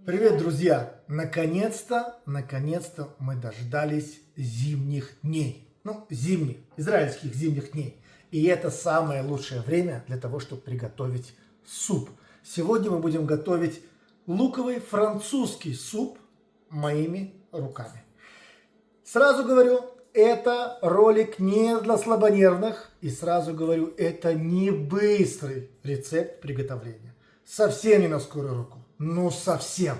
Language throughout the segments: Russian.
Привет, друзья! Наконец-то мы дождались зимних дней. Зимних, израильских зимних дней. И это самое лучшее время для того, чтобы приготовить суп. Сегодня мы будем готовить луковый французский суп моими руками. Сразу говорю, это ролик не для слабонервных. И сразу говорю, это не быстрый рецепт приготовления. Совсем не на скорую руку. Ну совсем.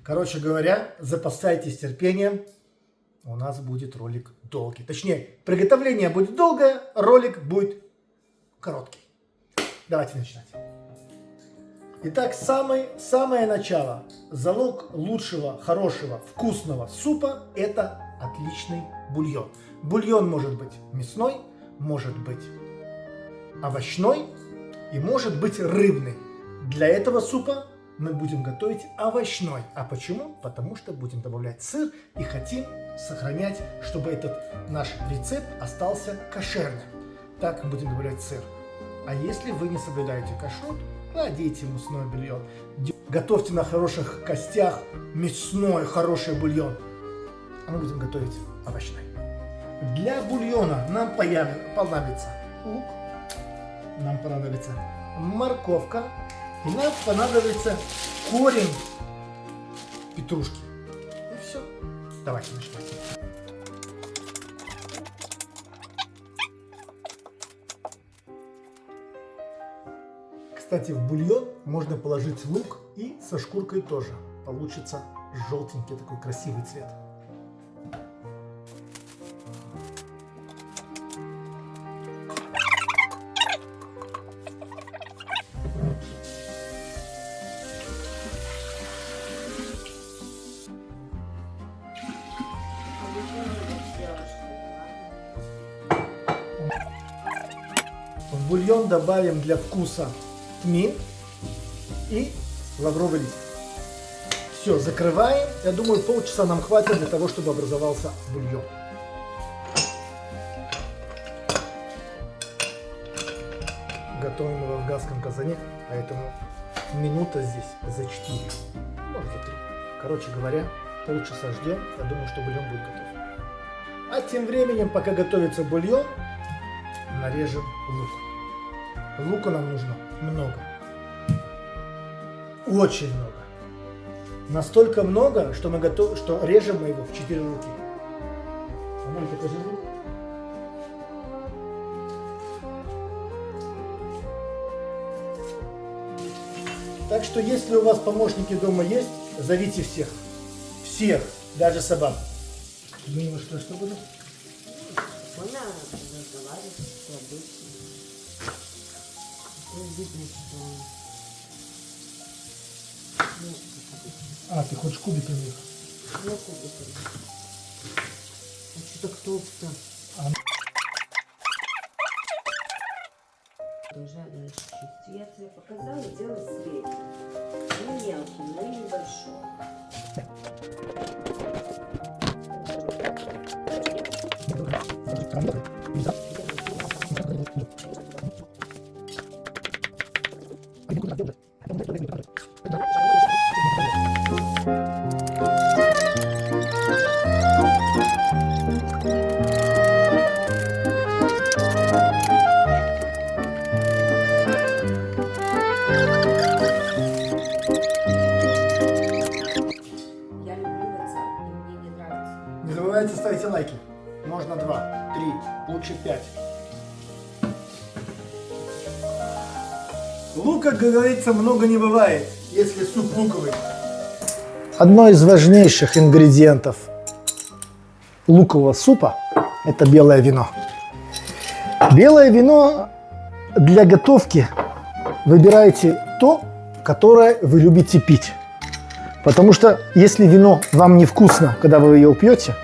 Короче говоря, запасайтесь терпением. У нас будет ролик долгий. Точнее, приготовление будет долгое, ролик будет короткий. Давайте начинать. Итак, самое начало. Залог лучшего, хорошего, вкусного супа – это отличный бульон. Бульон может быть мясной, может быть овощной и может быть рыбный. Для этого супа мы будем готовить овощной. А почему? Потому что будем добавлять сыр и хотим сохранять, чтобы этот наш рецепт остался кошерным. Так мы будем добавлять сыр. А если вы не соблюдаете кашрут, кладите мясной бульон. Готовьте на хороших костях мясной хороший бульон. А мы будем готовить овощной. Для бульона нам понадобится лук, нам понадобится морковка, и нам понадобится корень петрушки. И все. Давайте начнем. Кстати, в бульон можно положить лук и со шкуркой тоже. Получится желтенький такой красивый цвет. В бульон добавим для вкуса тмин и лавровый лист. Все, закрываем. Я думаю, полчаса нам хватит для того, чтобы образовался бульон. Готовим его в газском казане, поэтому минута здесь за 4, может за 3. Короче говоря, полчаса ждем. Я думаю, что бульон будет готов. А тем временем, пока готовится бульон, нарежем лук. Лука нам нужно много. Очень много. Настолько много, что что режем мы его в 4 руки. А ну, покажи лук. Так что, если у вас помощники дома есть, зовите всех. Всех, даже собак. Думаю, что будет? Можно разговаривать обычно. Видно, что... Ты хочешь кубиками их? Ну, кубиками. А что так толсто? Продолжаю дальше чистить. Я тебе показала, делать средний. Не мелкий, но и небольшой. Не забывайте ставить лайки. Можно 2, 3, лучше 5. Лука, как говорится, много не бывает, если суп луковый. Одно из важнейших ингредиентов лукового супа – это белое вино. Белое вино для готовки выбирайте то, которое вы любите пить. Потому что если вино вам невкусно, когда вы его пьете,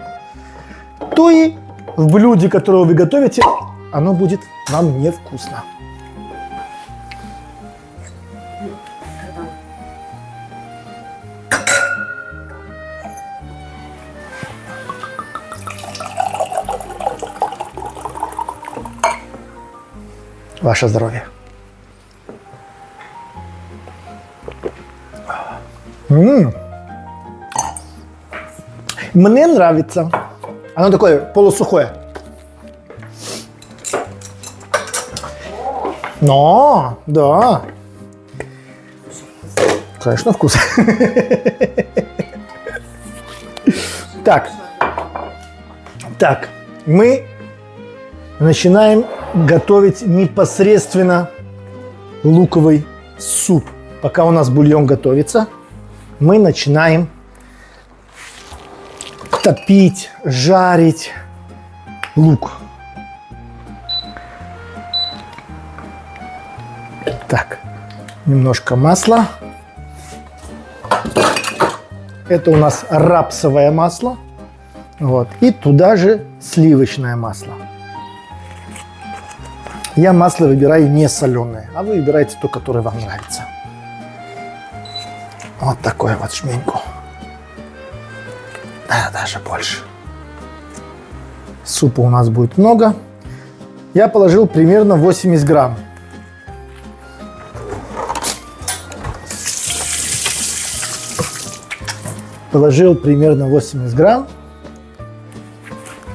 то и в блюде, которое вы готовите, оно будет вам невкусно. Ваше здоровье. Мне нравится. Оно такое полусухое. Но, да. Конечно, вкус. Так. Так, мы начинаем готовить непосредственно луковый суп. Пока у нас бульон готовится, мы начинаем топить, жарить лук. Так, немножко масла. Это у нас рапсовое масло. Вот. И туда же сливочное масло. Я масло выбираю не соленое, а вы выбираете то, которое вам нравится. Вот такое вот шменьку. Да, даже больше. Супа у нас будет много. Я положил примерно 80 грамм. Положил примерно 80 грамм.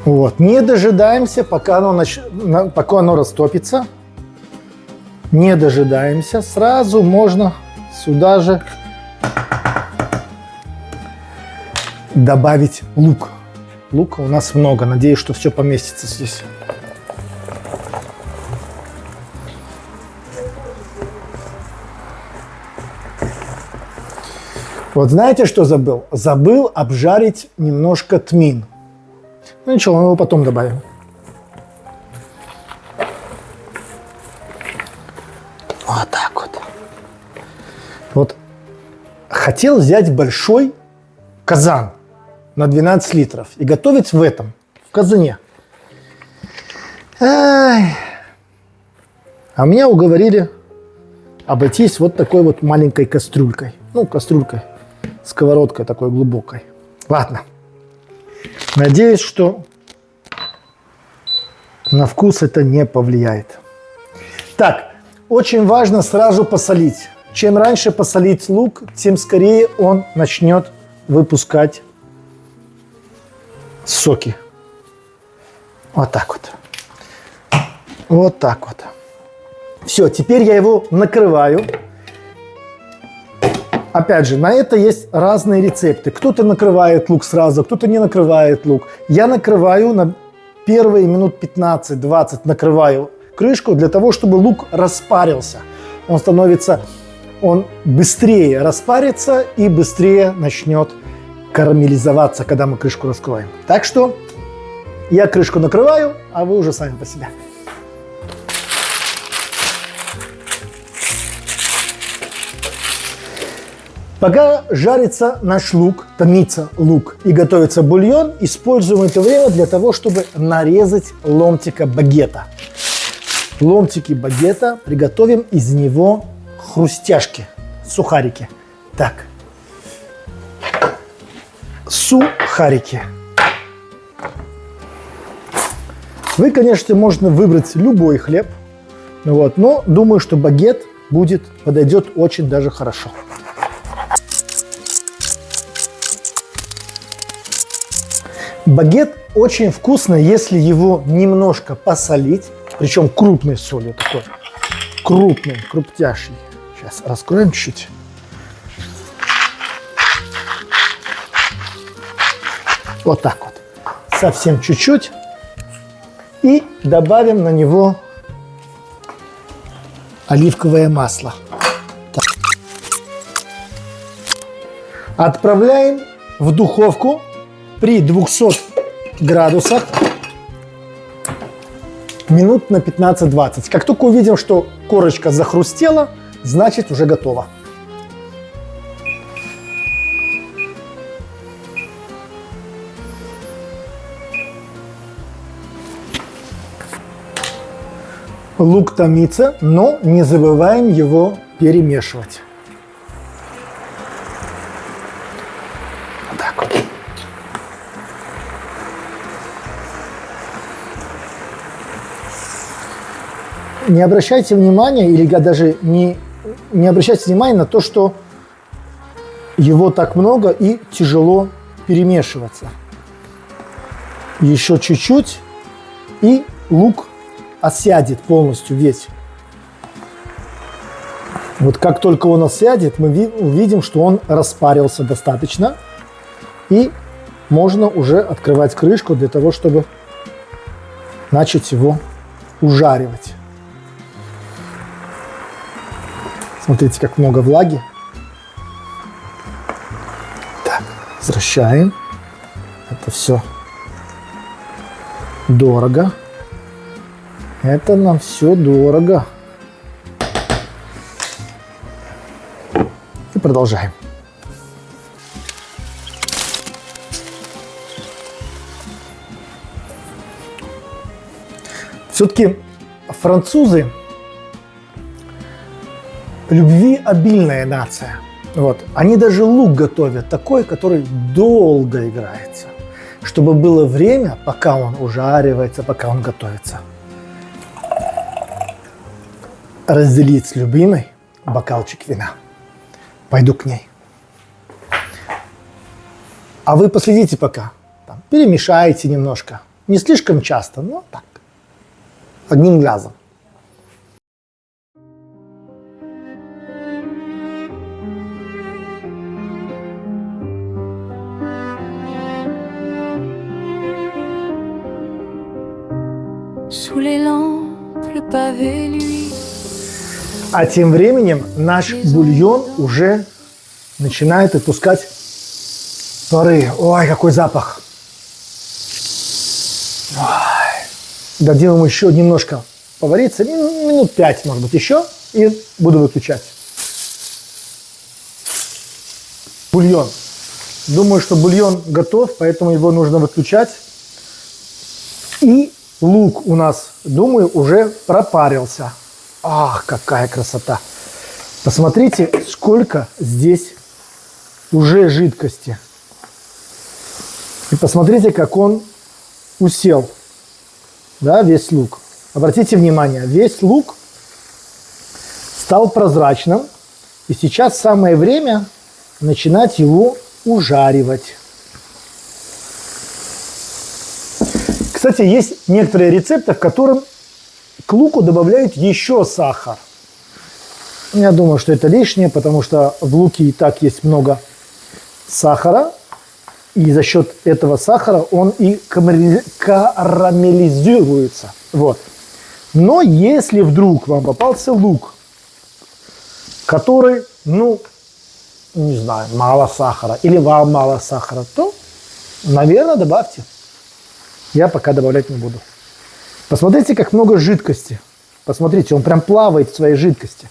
Вот. Не дожидаемся, пока оно растопится. Не дожидаемся. Сразу можно сюда же добавить лук. Лука у нас много. Надеюсь, что все поместится здесь. Вот знаете, что забыл? Забыл обжарить немножко тмин. Ну ничего, мы его потом добавим. Вот так вот. Вот хотел взять большой казан на 12 литров и готовить в этом, в казане. Ай. А меня уговорили обойтись вот такой вот маленькой кастрюлькой. Ну, кастрюлькой, сковородкой такой глубокой. Ладно. Надеюсь, что на вкус это не повлияет. Так, очень важно сразу посолить. Чем раньше посолить лук, тем скорее он начнет выпускать соки. Вот так вот. Вот так вот. Все, теперь я его накрываю. Опять же, на это есть разные рецепты. Кто-то накрывает лук сразу, кто-то не накрывает лук. Я накрываю на первые минут 15-20, накрываю крышку для того, чтобы лук распарился. Он быстрее распарится и быстрее начнет карамелизоваться, когда мы крышку раскроем. Так что я крышку накрываю, а вы уже сами по себе. Пока жарится наш лук, томится лук и готовится бульон, используем это время для того, чтобы нарезать ломтика багета. Ломтики багета, приготовим из него хрустяшки, сухарики. Так, сухарики. Вы, конечно, можно выбрать любой хлеб, вот, но думаю, что багет подойдет очень даже хорошо. Багет очень вкусно, если его немножко посолить, причем крупной солью такой, крупный, круптящий. Сейчас раскроем чуть-чуть. Вот так вот, совсем чуть-чуть. И добавим на него оливковое масло. Так. Отправляем в духовку при 200 градусах минут на 15-20. Как только увидим, что корочка захрустела, значит уже готово. Лук томится, но не забываем его перемешивать. Вот так вот. Не обращайте внимания, или даже не обращайте внимания на то, что его так много и тяжело перемешиваться. Еще чуть-чуть, и лук осядет полностью весь. Вот как только он осядет, мы увидим, что он распарился достаточно. И можно уже открывать крышку для того, чтобы начать его ужаривать. Смотрите, как много влаги. Так, возвращаем. Это все дорого. Это нам все дорого. И продолжаем. Все-таки французы любвеобильная нация. Вот. Они даже лук готовят такой, который долго играется, чтобы было время, пока он ужаривается, пока он готовится. Разделить с любимой бокалчик вина. Пойду к ней. А вы последите пока. Там, перемешайте немножко. Не слишком часто, но так. Одним глазом. Sous les lampes, le pavé, lui. А тем временем наш бульон уже начинает отпускать пары. Ой, какой запах. Ой. Дадим ему еще немножко повариться, минут 5, может быть, еще, и буду выключать. Бульон. Думаю, что бульон готов, поэтому его нужно выключать. И лук у нас, думаю, уже пропарился. Ах, какая красота! Посмотрите, сколько здесь уже жидкости. И посмотрите, как он усел. Да, весь лук. Обратите внимание, весь лук стал прозрачным. И сейчас самое время начинать его ужаривать. Кстати, есть некоторые рецепты, в которых к луку добавляют еще сахар. Я думаю, что это лишнее, потому что в луке и так есть много сахара. И за счет этого сахара он и карамелизируется. Вот. Но если вдруг вам попался лук, который, ну, не знаю, мало сахара, или вам мало сахара, то, наверное, добавьте. Я пока добавлять не буду. Посмотрите, как много жидкости. Посмотрите, он прям плавает в своей жидкости.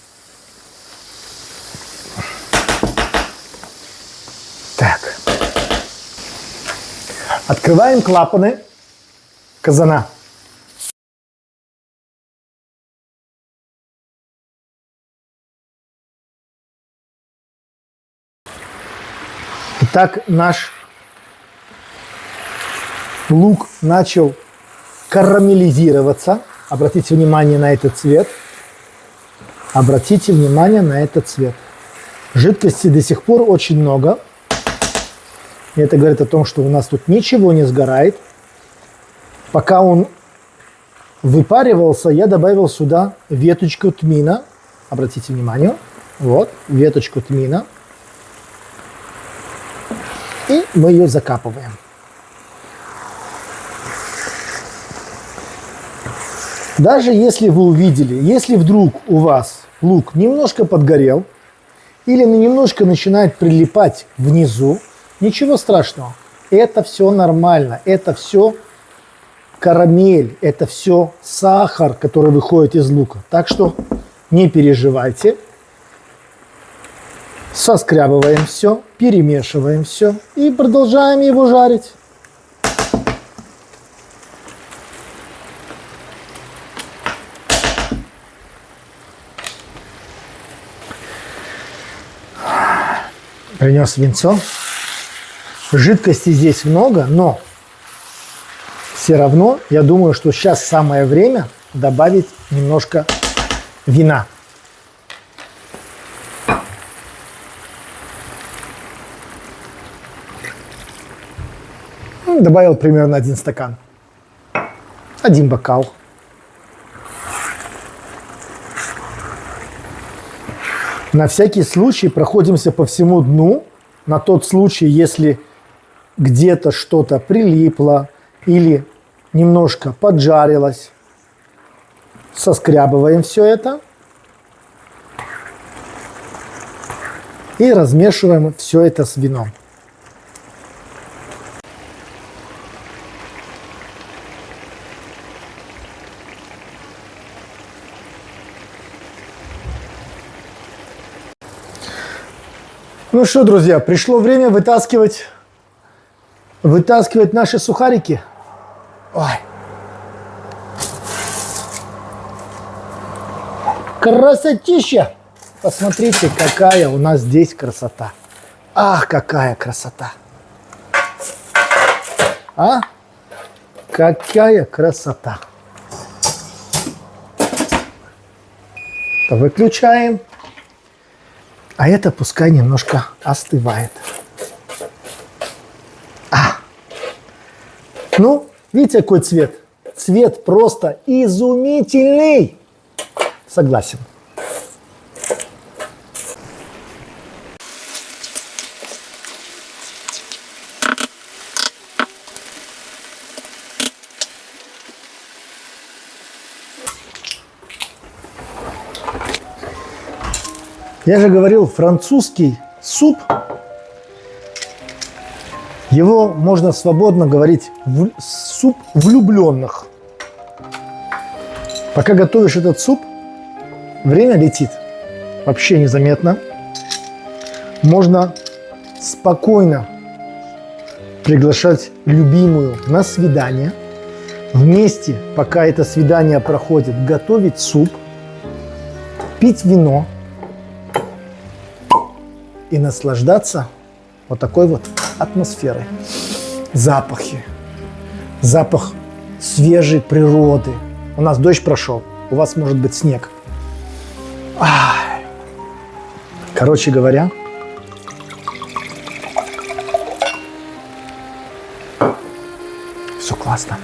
Так. Открываем клапаны казана. Итак, наш лук начал карамелизироваться. Обратите внимание на этот цвет. Обратите внимание на этот цвет. Жидкости до сих пор очень много. И это говорит о том, что у нас тут ничего не сгорает. Пока он выпаривался, я добавил сюда веточку тмина. Обратите внимание. Вот, веточку тмина. И мы ее закапываем. Даже если вы увидели, если вдруг у вас лук немножко подгорел или немножко начинает прилипать внизу, ничего страшного. Это все нормально. Это все карамель. Это все сахар, который выходит из лука. Так что не переживайте. Соскрябываем все, перемешиваем все и продолжаем его жарить. Принес винцо. Жидкости здесь много, но все равно я думаю, что сейчас самое время добавить немножко вина. Добавил примерно 1 стакан. 1 бокал. На всякий случай проходимся по всему дну, на тот случай, если где-то что-то прилипло или немножко поджарилось. Соскрябываем все это и размешиваем все это с вином. Ну что, друзья, пришло время вытаскивать наши сухарики. Ой. Красотища! Посмотрите, какая у нас здесь красота. Ах, какая красота! А? Какая красота! Выключаем. А это пускай немножко остывает. Ну, видите, какой цвет? Цвет просто изумительный. Согласен. Я же говорил, французский суп, его можно свободно говорить суп влюбленных. Пока готовишь этот суп, время летит вообще незаметно. Можно спокойно приглашать любимую на свидание. Вместе, пока это свидание проходит, готовить суп, пить вино и наслаждаться вот такой вот атмосферой. Запахи. Запах свежей природы. У нас дождь прошел, у вас может быть снег. Ай. Короче говоря, все классно.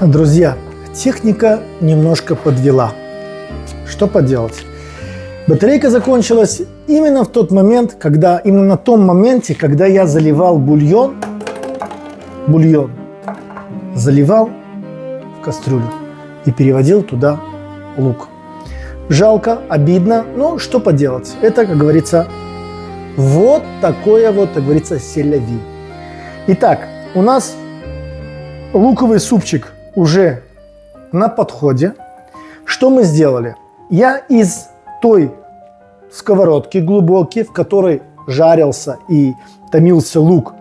Друзья, техника немножко подвела. Что поделать? Батарейка закончилась именно в тот момент, именно на том моменте, когда я заливал бульон, заливал в кастрюлю и переводил туда лук. Жалко, обидно, но что поделать? Это, как говорится, вот такое вот, как говорится, селяви. Итак, у нас луковый супчик уже на подходе. Что мы сделали? Я из той сковородки глубокой, в которой жарился и томился лук,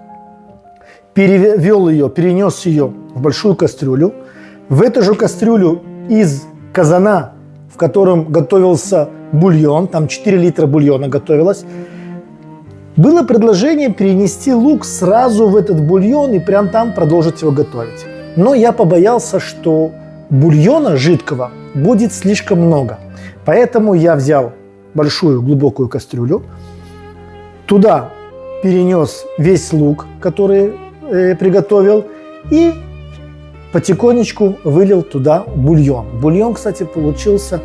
перенес ее в большую кастрюлю. В эту же кастрюлю из казана, в котором готовился бульон, там 4 литра бульона готовилось, было предложение перенести лук сразу в этот бульон и прям там продолжить его готовить. Но я побоялся, что бульона жидкого будет слишком много. Поэтому я взял большую глубокую кастрюлю, туда перенес весь лук, который приготовил, и потихонечку вылил туда бульон. Бульон, кстати, получился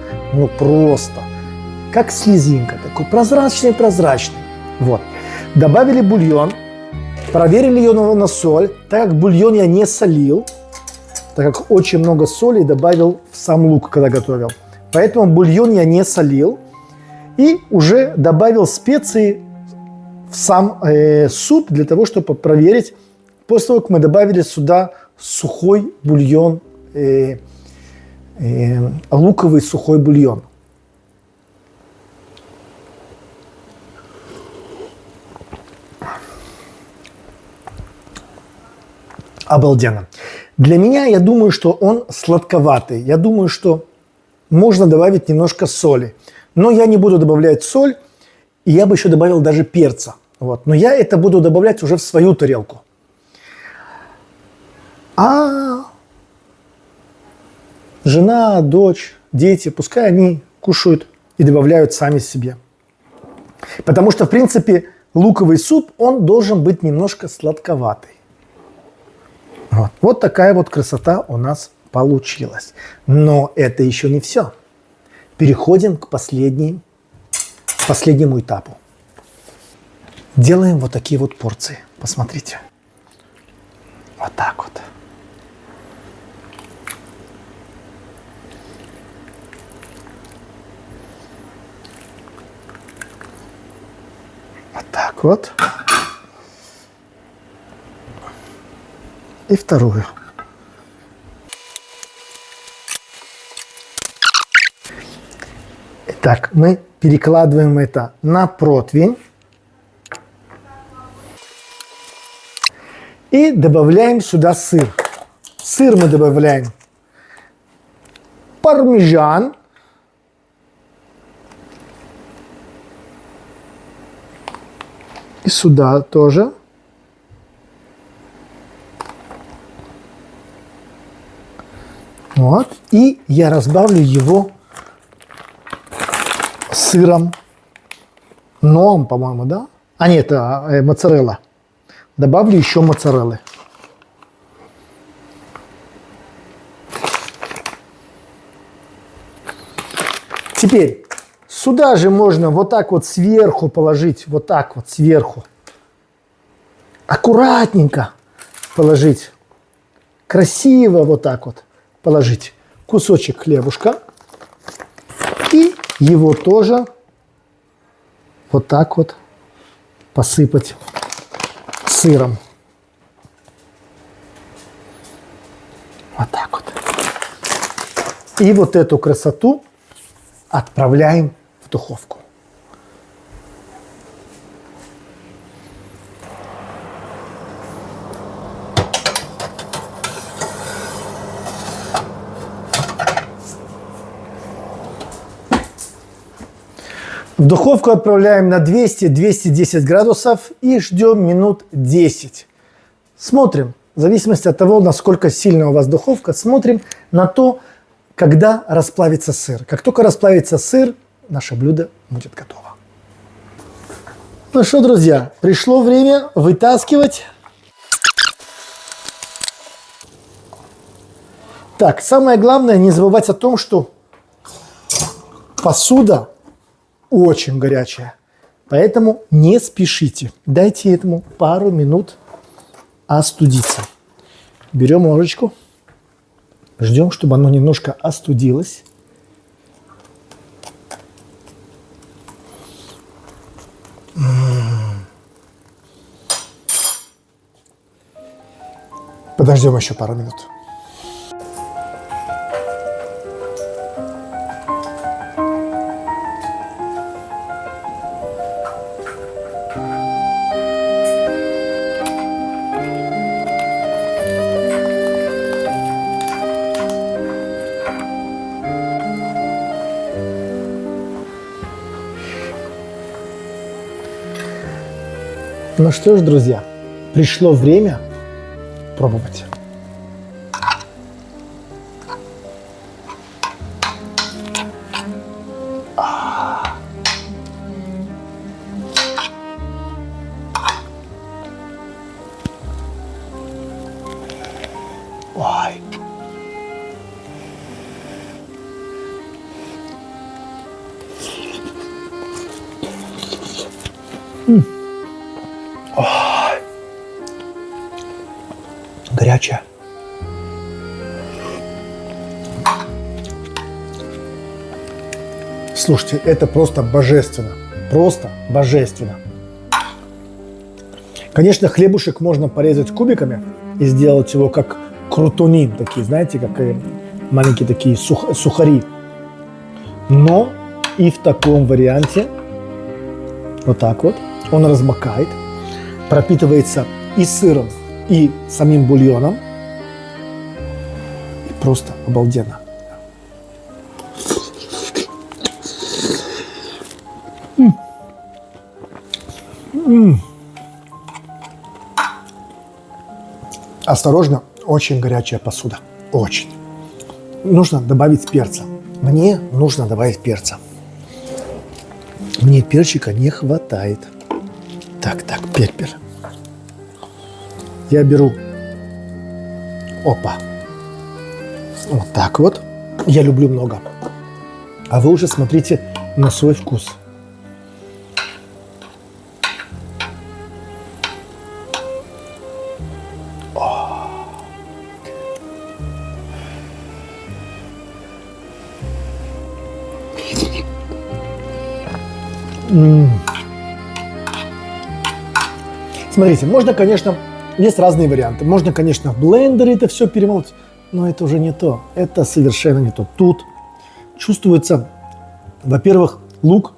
просто как слезинка, такой прозрачный. Вот. Добавили бульон, проверили ее на соль. Так как бульон я не солил, так как очень много соли добавил в сам лук, когда готовил. Поэтому бульон я не солил. И уже добавил специи в сам суп для того, чтобы проверить. После того, как мы добавили сюда сухой бульон, луковый сухой бульон. Обалденно. Для меня, я думаю, что он сладковатый. Я думаю, что можно добавить немножко соли. Но я не буду добавлять соль. И я бы еще добавил даже перца. Вот. Но я это буду добавлять уже в свою тарелку. А жена, дочь, дети, пускай они кушают и добавляют сами себе. Потому что, в принципе, луковый суп, он должен быть немножко сладковатый. Вот такая вот красота у нас получилась. Но это еще не все. Переходим к последнему этапу. Делаем вот такие вот порции. Посмотрите. Вот так вот. Вот так вот. И вторую. Итак, мы перекладываем это на противень. И добавляем сюда сыр. Сыр мы добавляем пармезан. И сюда тоже. Вот. И я разбавлю его сыром. Новым, по-моему, да? А нет, это моцарелла. Добавлю еще моцареллы. Теперь сюда же можно вот так вот сверху положить, вот так вот сверху. Аккуратненько положить. Красиво вот так вот положить кусочек хлебушка. И его тоже вот так вот посыпать сыром. Вот так вот. И вот эту красоту отправляем в духовку. В духовку отправляем на 200-210 градусов и ждем минут 10. Смотрим, в зависимости от того, насколько сильная у вас духовка, смотрим на то, когда расплавится сыр. Как только расплавится сыр, наше блюдо будет готово. Ну что, друзья, пришло время вытаскивать. Так, самое главное, не забывать о том, что посуда очень горячая. Поэтому не спешите. Дайте этому пару минут остудиться. Берем ложечку. Ждем, чтобы оно немножко остудилось. Подождем еще пару минут. Ну что ж, друзья, пришло время пробовать. Ой. Горячая. Слушайте, это просто божественно. Просто божественно. Конечно, хлебушек можно порезать кубиками и сделать его как крутони, такие, знаете, как маленькие такие сухари. Но и в таком варианте, вот так вот, он размокает, пропитывается и сыром, и самим бульоном. И просто обалденно. Осторожно, очень горячая посуда. Очень. Нужно добавить перца. Мне нужно добавить перца. Мне перчика не хватает. Так, перпель. Я беру. Опа. Вот так вот. Я люблю много. А вы уже смотрите на свой вкус. Смотрите, можно, конечно, есть разные варианты. Можно, конечно, в блендере это все перемолоть, но это уже не то. Это совершенно не то. Тут чувствуется, во-первых, лук.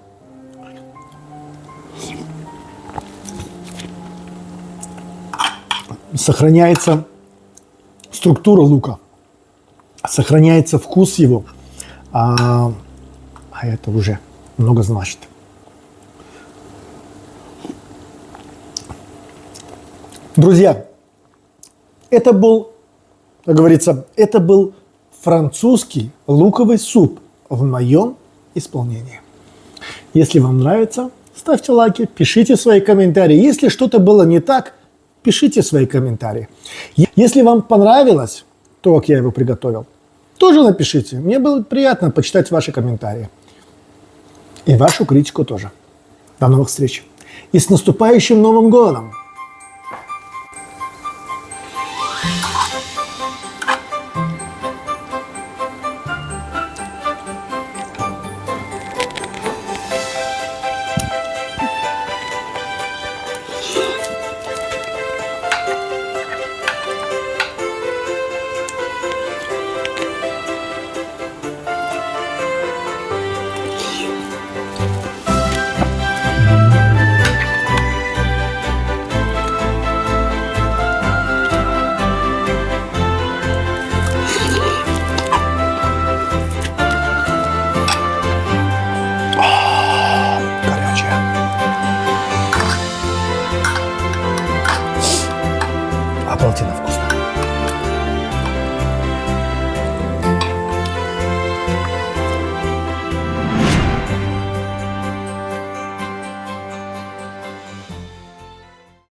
Сохраняется структура лука. Сохраняется вкус его. А это уже много значит. Друзья, это был, как говорится, это был французский луковый суп в моем исполнении. Если вам нравится, ставьте лайки, пишите свои комментарии. Если что-то было не так, пишите свои комментарии. Если вам понравилось то, как я его приготовил, тоже напишите. Мне было приятно почитать ваши комментарии. И вашу критику тоже. До новых встреч. И с наступающим Новым годом!